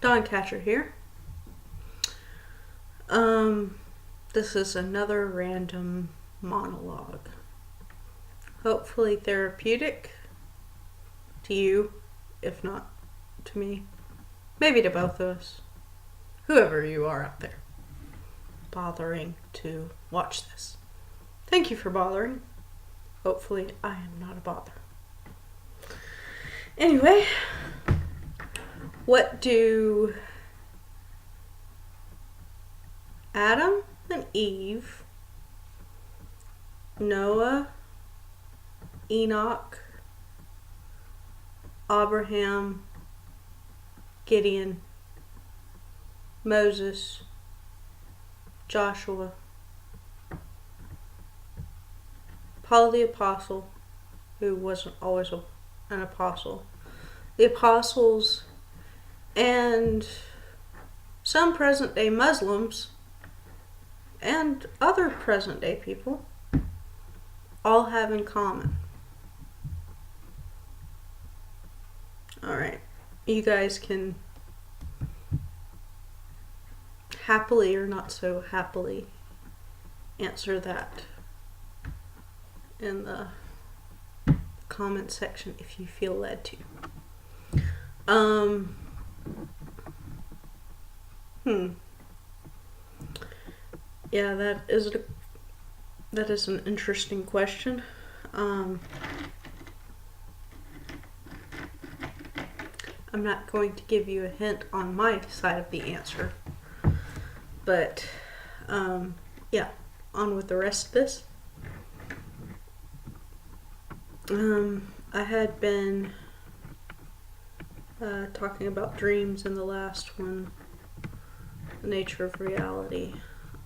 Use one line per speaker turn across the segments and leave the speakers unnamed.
Dawn Catcher here. This is another random monologue. Hopefully therapeutic to you, if not to me. Maybe to both of us. Whoever you are out there bothering to watch this. Thank you for bothering. Hopefully I am not a bother. Anyway, what do Adam and Eve, Noah, Enoch, Abraham, Gideon, Moses, Joshua, Paul the Apostle, who wasn't always an apostle, the apostles, and some present-day Muslims, and other present-day people, all have in common. Alright, you guys can happily or not so happily answer that in the comment section if you feel led to. Yeah, that is an interesting question. I'm not going to give you a hint on my side of the answer, but yeah, on with the rest of this. I had been talking about dreams in the last one, the nature of reality,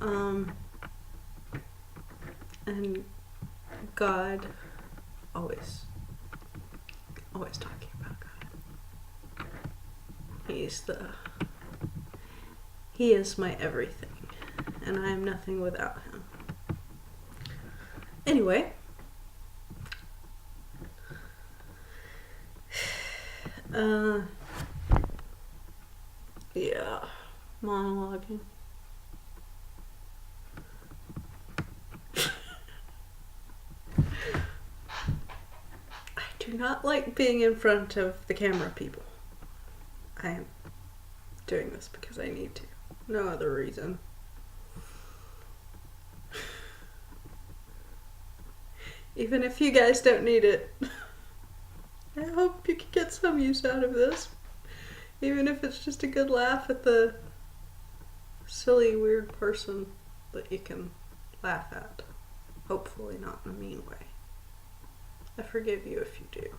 and God, always talking about God. He is my everything, and I am nothing without him. Anyway, yeah, monologuing. I do not like being in front of the camera, people. I am doing this because I need to. No other reason. Even if you guys don't need it. I hope you can get some use out of this. Even if it's just a good laugh at the silly, weird person that you can laugh at. Hopefully not in a mean way. I forgive you if you do.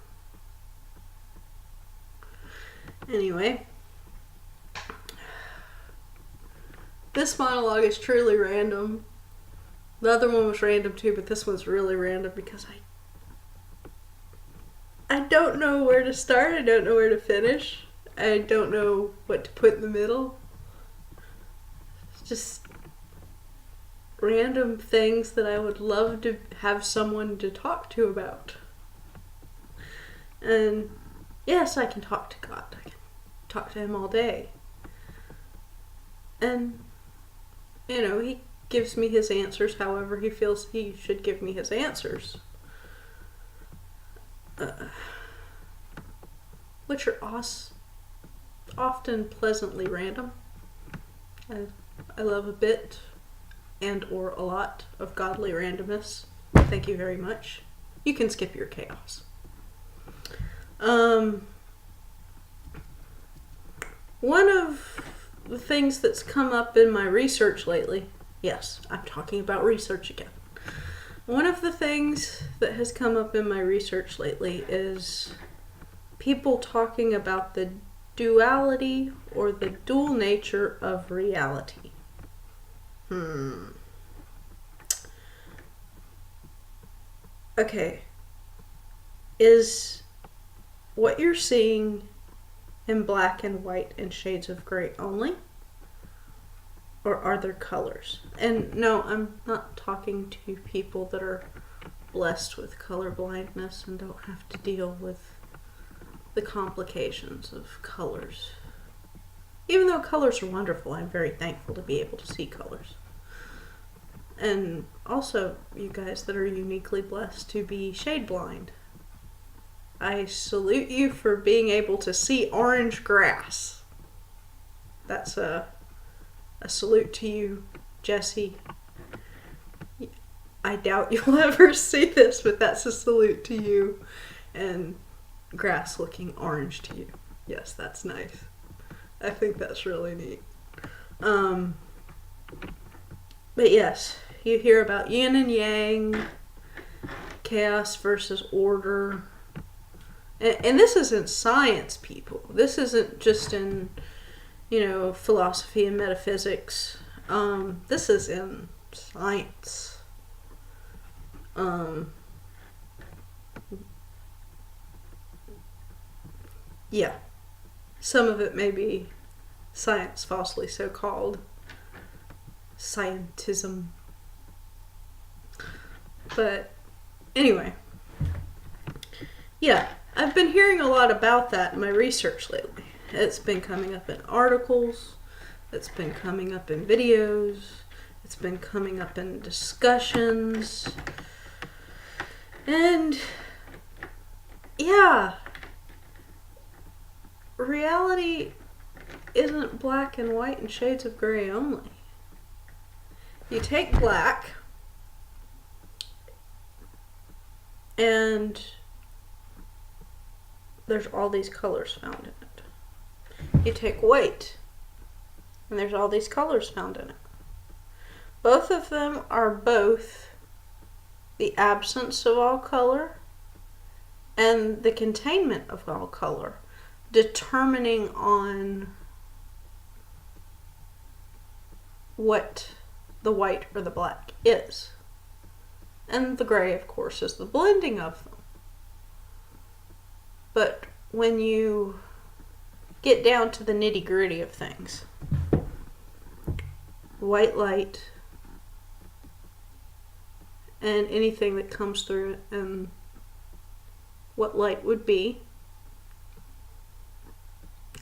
Anyway, this monologue is truly random. The other one was random too, but this one's really random because I don't know where to start. I don't know where to finish. I don't know what to put in the middle. It's just random things that I would love to have someone to talk to about. And yes, I can talk to God. I can talk to him all day. And, you know, he gives me his answers however he feels he should give me his answers. Which are often pleasantly random. I love a bit and or a lot of godly randomness. Thank you very much. You can skip your chaos. One of the things that's come up in my research lately, yes, I'm talking about research again. One of the things that has come up in my research lately is people talking about the duality or the dual nature of reality. Okay. Is what you're seeing in black and white and shades of gray only? Or are there colors? And no, I'm not talking to people that are blessed with color blindness and don't have to deal with the complications of colors Even though colors are wonderful, I'm very thankful to be able to see colors. And also, you guys that are uniquely blessed to be shade blind. I salute you for being able to see orange grass. That's a salute to you, Jesse. I doubt you'll ever see this, but that's a salute to you. And grass looking orange to you. Yes, that's nice. I think that's really neat. But yes, you hear about yin and yang, chaos versus order. And this isn't science, people. This isn't just in, philosophy and metaphysics. This is in science. Yeah. Some of it may be science, falsely so called. Scientism. But anyway. Yeah, I've been hearing a lot about that in my research lately. It's been coming up in articles. It's been coming up in videos. It's been coming up in discussions. And yeah, reality isn't black and white and shades of gray only. You take black and there's all these colors found in it. You take white and there's all these colors found in it. Both of them are both the absence of all color and the containment of all color, determining on what the white or the black is. And the gray, of course, is the blending of them. But when you get down to the nitty-gritty of things, white light and anything that comes through it and what light would be,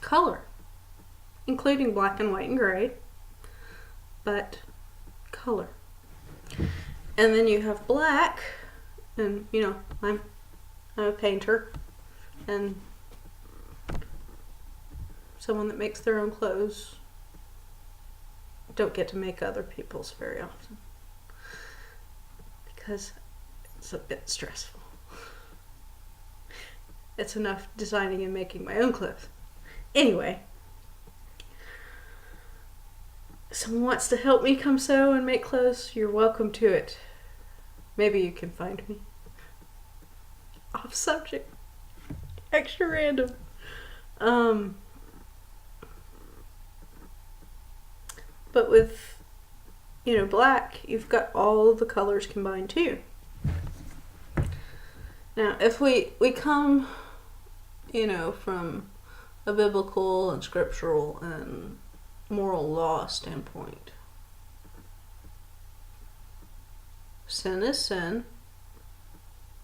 color, including black and white and gray, but color. And then you have black, and I'm a painter and someone that makes their own clothes. Don't get to make other people's very often because it's a bit stressful. It's enough designing and making my own clothes. Anyway, someone wants to help me come sew and make clothes, you're welcome to it. Maybe you can find me. Off subject. Extra random. But with, black, you've got all the colors combined too. Now, if we come, from a biblical and scriptural and moral law standpoint, sin is sin.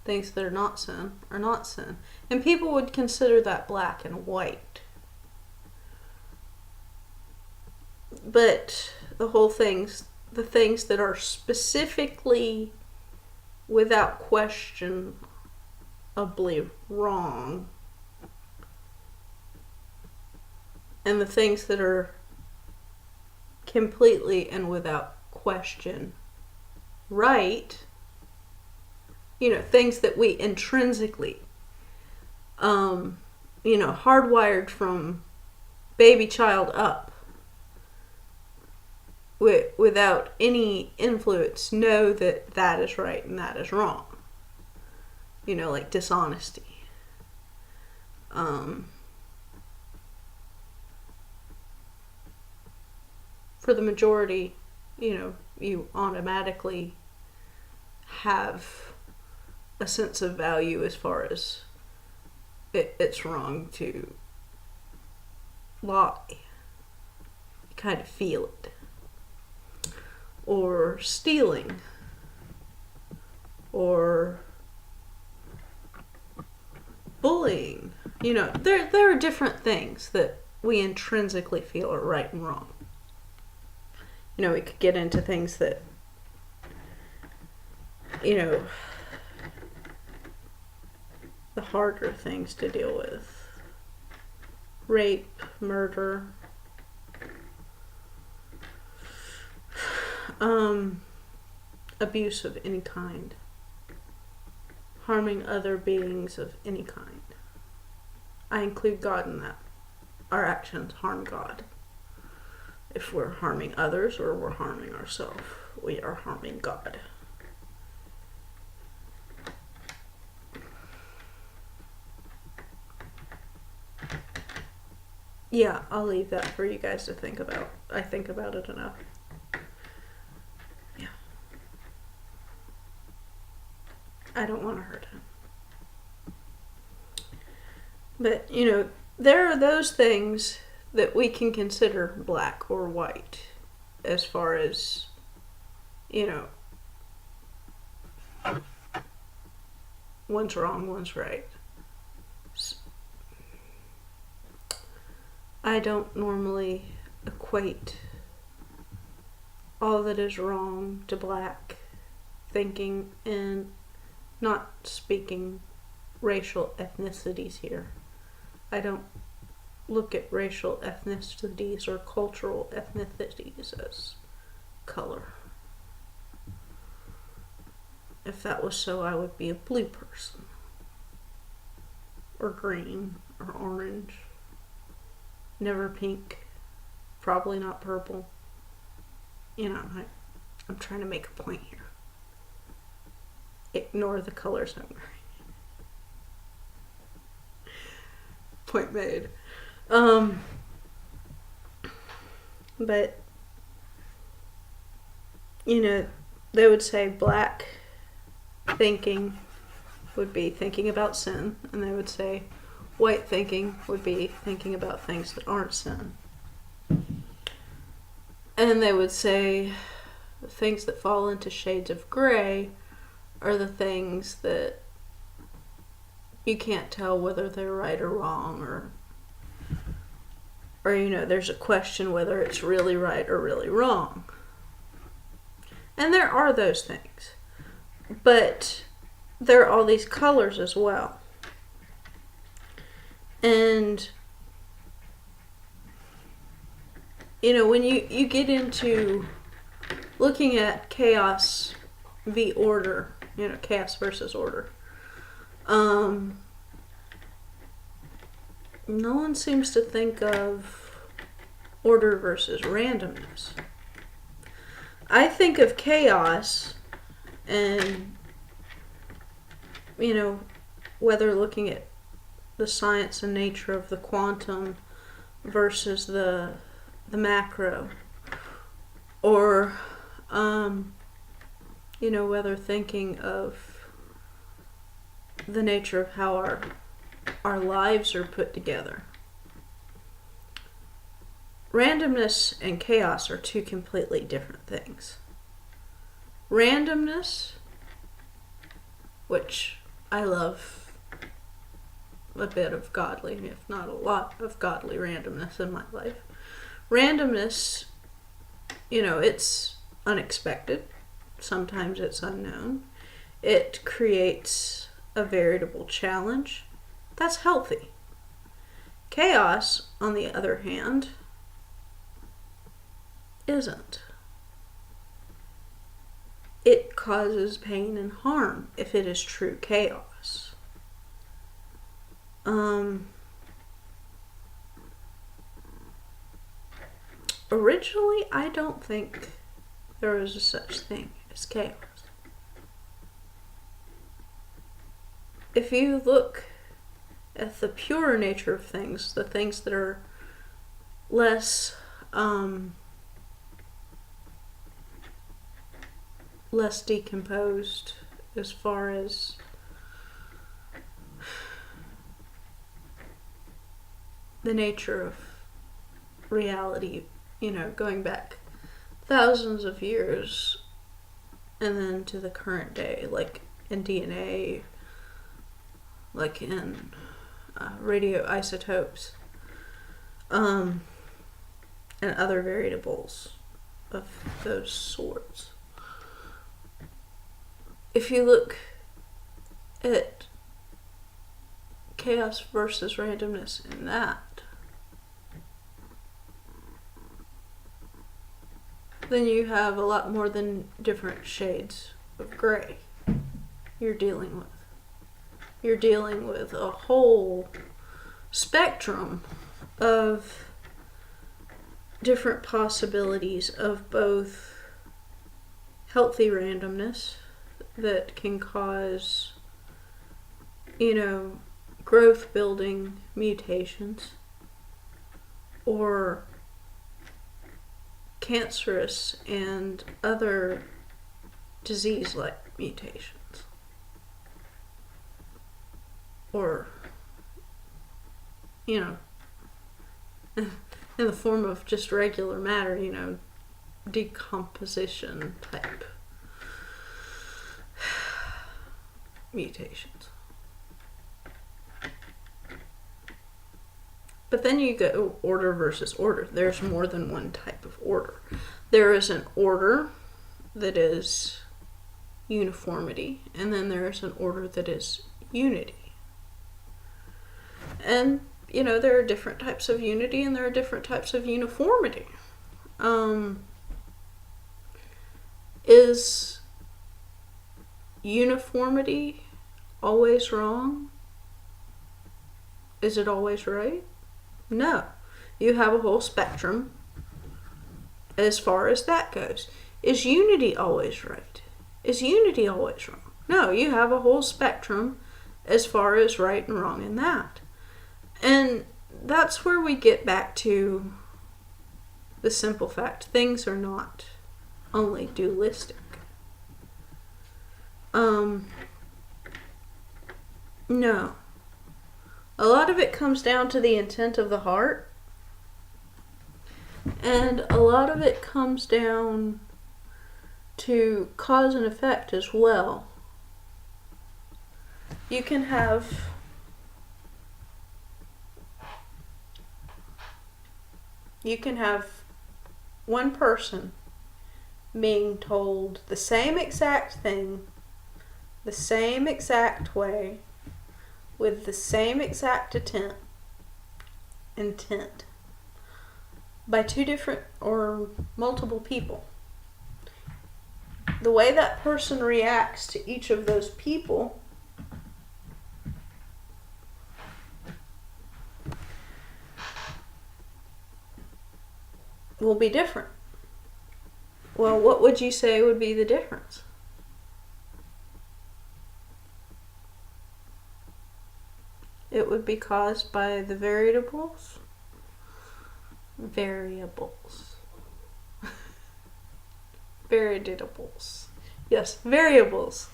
Things that are not sin are not sin. And people would consider that black and white. But the things that are specifically, without question, wrong, and the things that are completely and without question right, things that we intrinsically, hardwired from baby child up, without any influence, know that is right and that is wrong. Like dishonesty. For the majority, you automatically have a sense of value as far as it's wrong to lie. You kind of feel it. Or stealing. Or bullying. There are different things that we intrinsically feel are right and wrong. You know, we could get into things that, you know, the harder things to deal with. Rape, murder, abuse of any kind, harming other beings of any kind. I include God in that. Our actions harm God. If we're harming others or we're harming ourselves, we are harming God. Yeah, I'll leave that for you guys to think about. I think about it enough. Yeah. I don't want to hurt him. But, you know, there are those things that we can consider black or white as far as, you know, one's wrong, one's right. I don't normally equate all that is wrong to black thinking, and not speaking racial ethnicities here. I don't look at racial ethnicities or cultural ethnicities as color. If that was so, I would be a blue person, or green, or orange. Never pink, probably not purple. You know, I'm trying to make a point here. Ignore the colors I'm wearing. Point made. But, you know, they would say black thinking would be thinking about sin, and they would say white thinking would be thinking about things that aren't sin. And they would say the things that fall into shades of gray are the things that you can't tell whether they're right or wrong, or you know, there's a question whether it's really right or really wrong. And there are those things. But there are all these colors as well. And, you know, when you get into looking at chaos v. order, you know, chaos versus order, no one seems to think of order versus randomness. I think of chaos, and, you know, whether looking at the science and nature of the quantum versus the macro, or, you know, whether thinking of the nature of how our lives are put together. Randomness and chaos are two completely different things. Randomness, which I love a bit of godly, if not a lot of godly randomness in my life. Randomness, you know, it's unexpected. Sometimes it's unknown. It creates a veritable challenge. That's healthy. Chaos, on the other hand, isn't. It causes pain and harm if it is true chaos. Originally, I don't think there was a such thing as chaos. If you look at the pure nature of things, the things that are less decomposed as far as the nature of reality, you know, going back thousands of years and then to the current day, like in DNA, like in radioisotopes. and other variables of those sorts. If you look at chaos versus randomness in that, then you have a lot more than different shades of gray you're dealing with. You're dealing with a whole spectrum of different possibilities of both healthy randomness that can cause, growth building mutations, or cancerous and other disease-like mutations, or in the form of just regular matter, decomposition type mutations. But then you go order versus order. There's more than one type of order. There is an order that is uniformity, and then there is an order that is unity. And, there are different types of unity and there are different types of uniformity. Is uniformity always wrong? Is it always right? No. You have a whole spectrum as far as that goes. Is unity always right? Is unity always wrong? No, you have a whole spectrum as far as right and wrong in that. And that's where we get back to the simple fact. Things are not only dualistic. No. A lot of it comes down to the intent of the heart. And a lot of it comes down to cause and effect as well. You can have one person being told the same exact thing, the same exact way, with the same exact intent by two different or multiple people. The way that person reacts to each of those people will be different. Well, what would you say would be the difference? It would be caused by the variables. Yes, variables.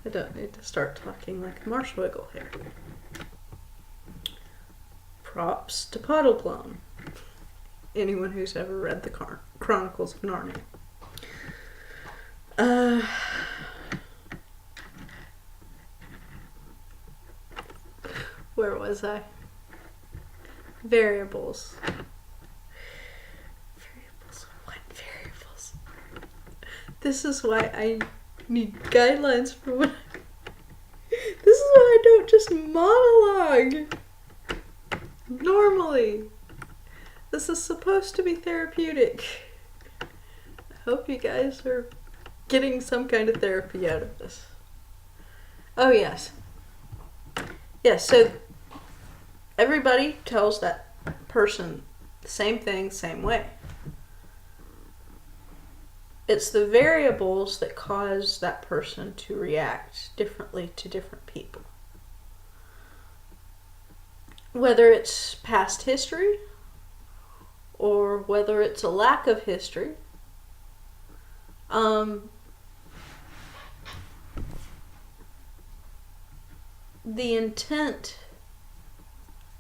I don't need to start talking like Marshwiggle here. Props to Puddleglum. Anyone who's ever read the Chronicles of Narnia. Where was I? Variables. What variables? This is why I need guidelines for what This is why I don't just monologue. Normally. This is supposed to be therapeutic. I hope you guys are getting some kind of therapy out of this. Oh, yes. Yes, so everybody tells that person the same thing, same way. It's the variables that cause that person to react differently to different people. Whether it's past history, or whether it's a lack of history, the intent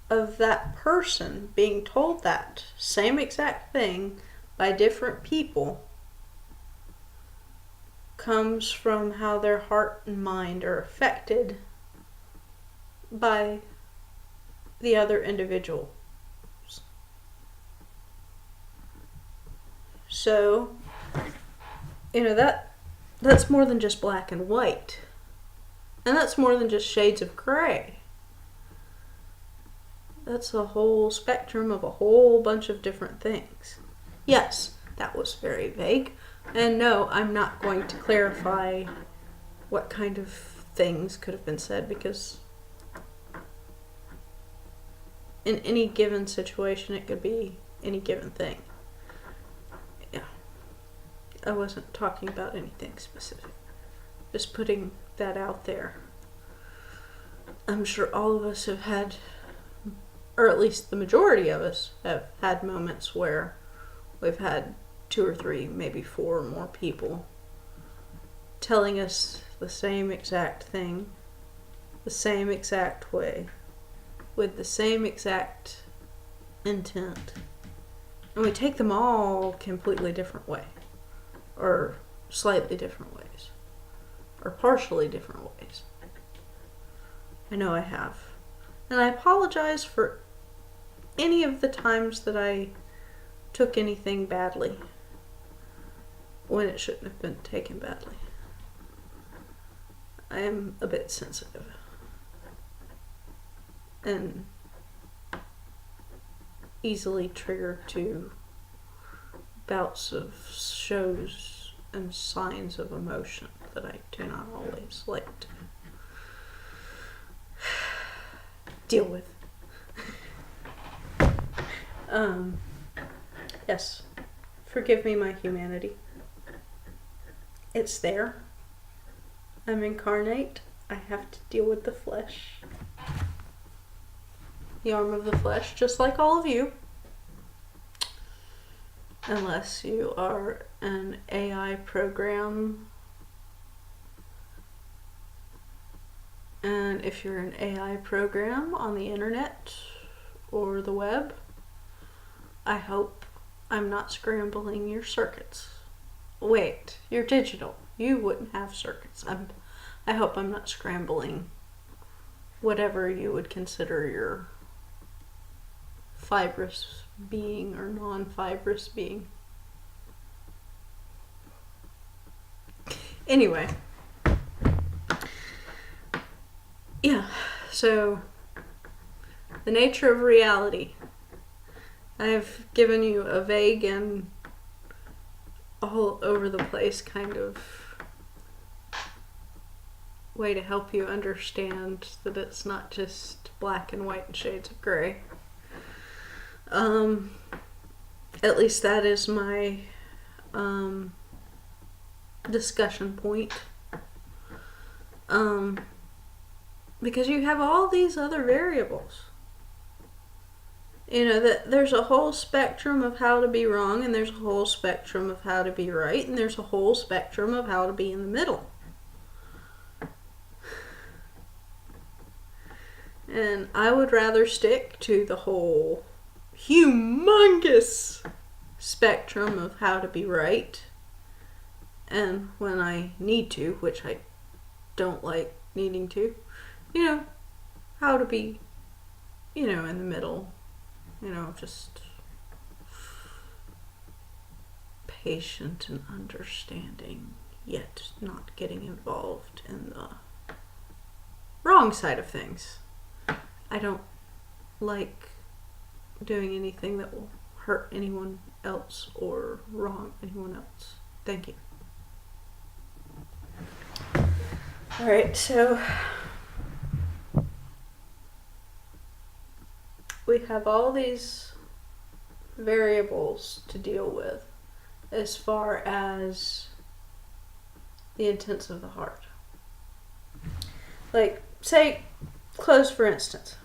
of that person being told that same exact thing by different people comes from how their heart and mind are affected by the other individuals So, that's more than just black and white. And that's more than just shades of gray. That's a whole spectrum of a whole bunch of different things. Yes, that was very vague. And no, I'm not going to clarify what kind of things could have been said, because in any given situation it could be any given thing. Yeah. I wasn't talking about anything specific. Just putting that out there. I'm sure all of us have had, or at least the majority of us have had moments where we've had 2 or 3, maybe 4 or more people telling us the same exact thing, the same exact way, with the same exact intent. And we take them all completely different way, or slightly different ways, or partially different ways. I know I have. And I apologize for any of the times that I took anything badly when it shouldn't have been taken badly. I am a bit sensitive. And easily triggered to bouts of shows and signs of emotion that I do not always like to deal with. Yes, forgive me my humanity. It's there. I'm incarnate. I have to deal with the flesh. The arm of the flesh, just like all of you. Unless you are an AI program. And if you're an AI program on the internet or the web, I hope I'm not scrambling your circuits. Wait, you're digital. You wouldn't have circuits. I hope I'm not scrambling whatever you would consider your fibrous being or non-fibrous being. Anyway. Yeah, so the nature of reality. I've given you a vague and all over the place kind of way to help you understand that it's not just black and white and shades of gray. At least that is my discussion point. Because you have all these other variables. That there's a whole spectrum of how to be wrong, and there's a whole spectrum of how to be right, and there's a whole spectrum of how to be in the middle. And I would rather stick to the whole humongous spectrum of how to be right. And when I need to, which I don't like needing to, how to be, in the middle, just patient and understanding, yet not getting involved in the wrong side of things. I don't like doing anything that will hurt anyone else or wrong anyone else. Thank you. Alright, so we have all these variables to deal with as far as the intents of the heart. Like, say, clothes for instance.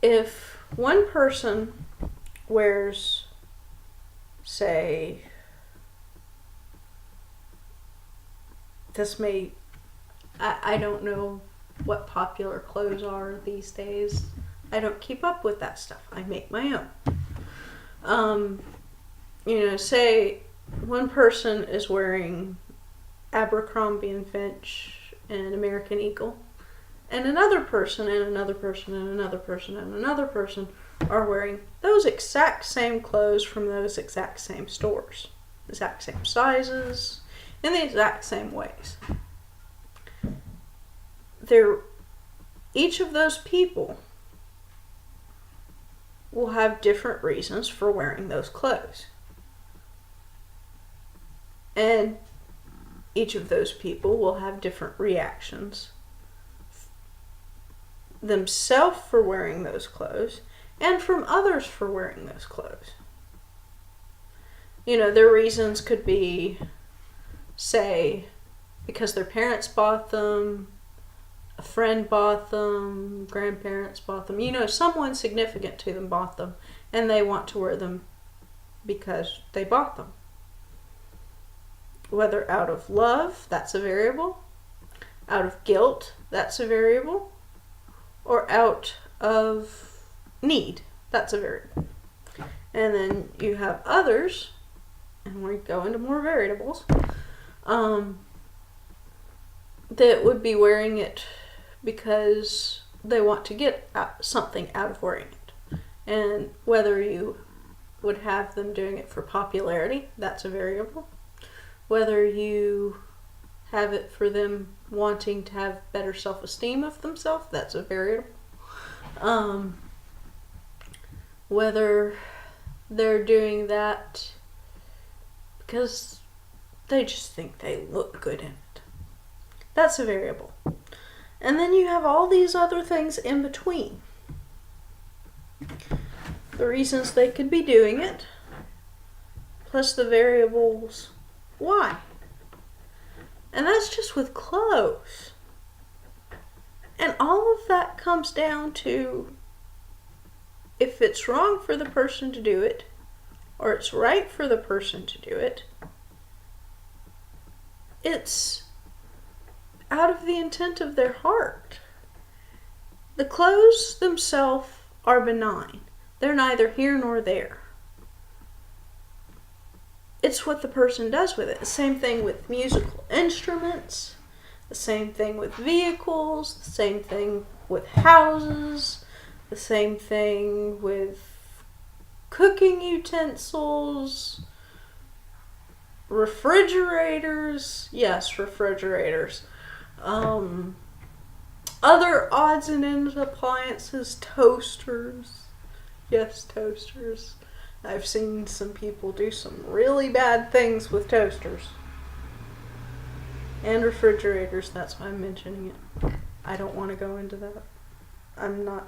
If one person wears, say, I don't know what popular clothes are these days. I don't keep up with that stuff. I make my own. Say one person is wearing Abercrombie and Fitch and American Eagle, and another person and another person and another person and another person are wearing those exact same clothes from those exact same stores, exact same sizes, in the exact same ways. Each of those people will have different reasons for wearing those clothes. And each of those people will have different reactions themselves for wearing those clothes and from others for wearing those clothes. Their reasons could be, say, because their parents bought them, a friend bought them, grandparents bought them. Someone significant to them bought them, and they want to wear them because they bought them. Whether out of love, that's a variable. Out of guilt, that's a variable. Or out of need, that's a variable. And then you have others, and we go into more variables, that would be wearing it because they want to get something out of wearing it. And whether you would have them doing it for popularity, that's a variable. Whether you have it for them wanting to have better self-esteem of themselves, that's a variable. Whether they're doing that because they just think they look good in it, that's a variable. And then you have all these other things in between. The reasons they could be doing it, plus the variables why. And that's just with clothes. And all of that comes down to if it's wrong for the person to do it, or it's right for the person to do it, it's out of the intent of their heart. The clothes themselves are benign. They're neither here nor there. It's what the person does with it. The same thing with musical instruments, the same thing with vehicles, the same thing with houses, the same thing with cooking utensils, refrigerators. Yes, refrigerators. Other odds and ends appliances, toasters. Yes, toasters. I've seen some people do some really bad things with toasters. And refrigerators, that's why I'm mentioning it. I don't want to go into that. I'm not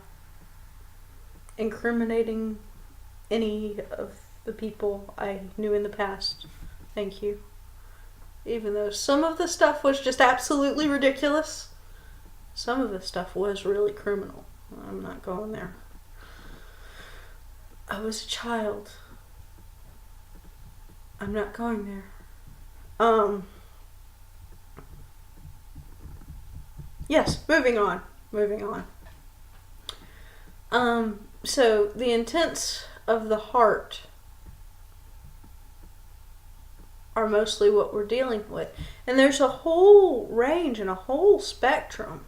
incriminating any of the people I knew in the past. Thank you. Even though some of the stuff was just absolutely ridiculous, some of the stuff was really criminal. I'm not going there. I was a child. I'm not going there. Yes, moving on. So the intents of the heart are mostly what we're dealing with. And there's a whole range and a whole spectrum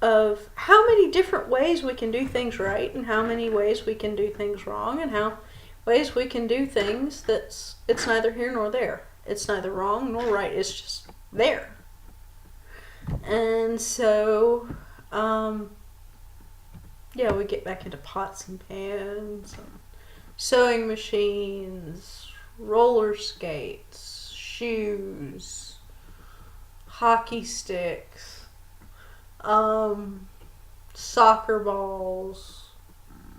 of how many different ways we can do things right and how many ways we can do things wrong and how ways we can do things it's neither here nor there. It's neither wrong nor right. It's just there. And so, we get back into pots and pans, and sewing machines, roller skates, shoes, hockey sticks, soccer balls,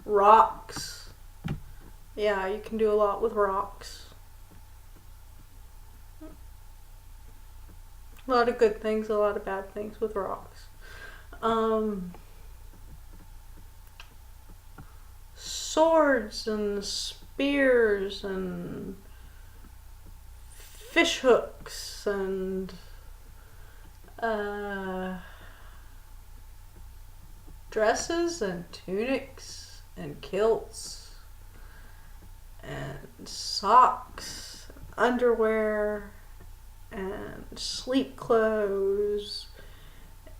rocks. Yeah, you can do a lot with rocks. A lot of good things, a lot of bad things with rocks. Swords and spears and fish hooks and dresses and tunics and kilts and socks, underwear and sleep clothes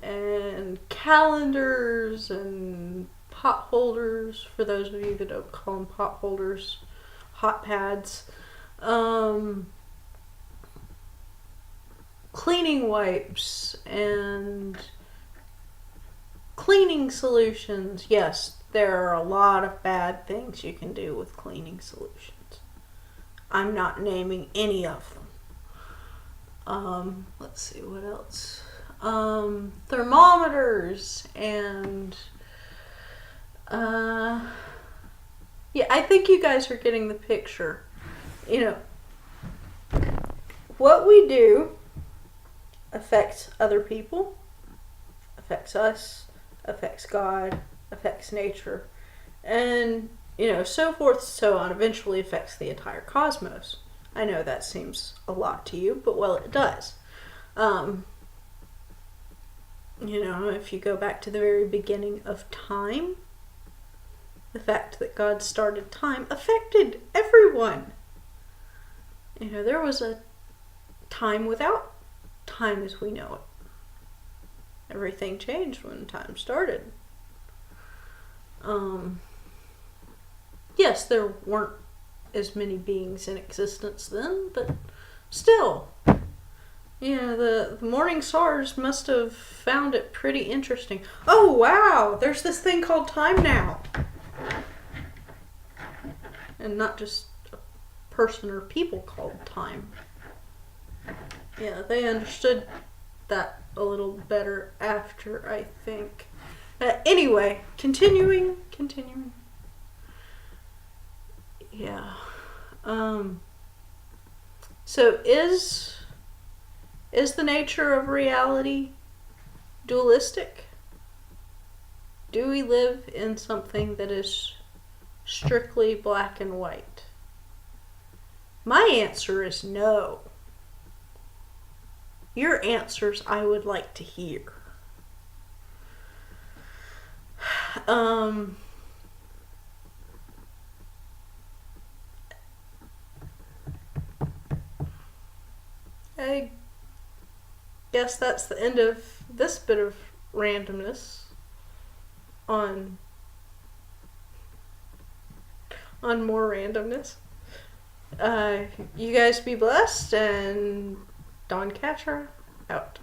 and calendars and pot holders, for those of you that don't call them pot holders, hot pads, cleaning wipes, and cleaning solutions. Yes, there are a lot of bad things you can do with cleaning solutions. I'm not naming any of them. Let's see, what else? Thermometers and yeah, I think you guys are getting the picture. What we do affects other people, affects us, affects God, affects nature, and so forth, so on. Eventually affects the entire cosmos. I know that seems a lot to you, but well, it does. If you go back to the very beginning of time, the fact that God started time affected everyone. There was a time without time as we know it. Everything changed when time started. Yes, there weren't as many beings in existence then, but still, the morning stars must have found it pretty interesting. Oh wow, there's this thing called time now. And not just a person or people called time. Yeah, they understood that a little better after, I think. Anyway, continuing. Yeah. So is the nature of reality dualistic? Do we live in something that is strictly black and white? My answer is no. Your answers I would like to hear. I guess that's the end of this bit of randomness on more randomness. You guys be blessed, and Dawn Catcher out.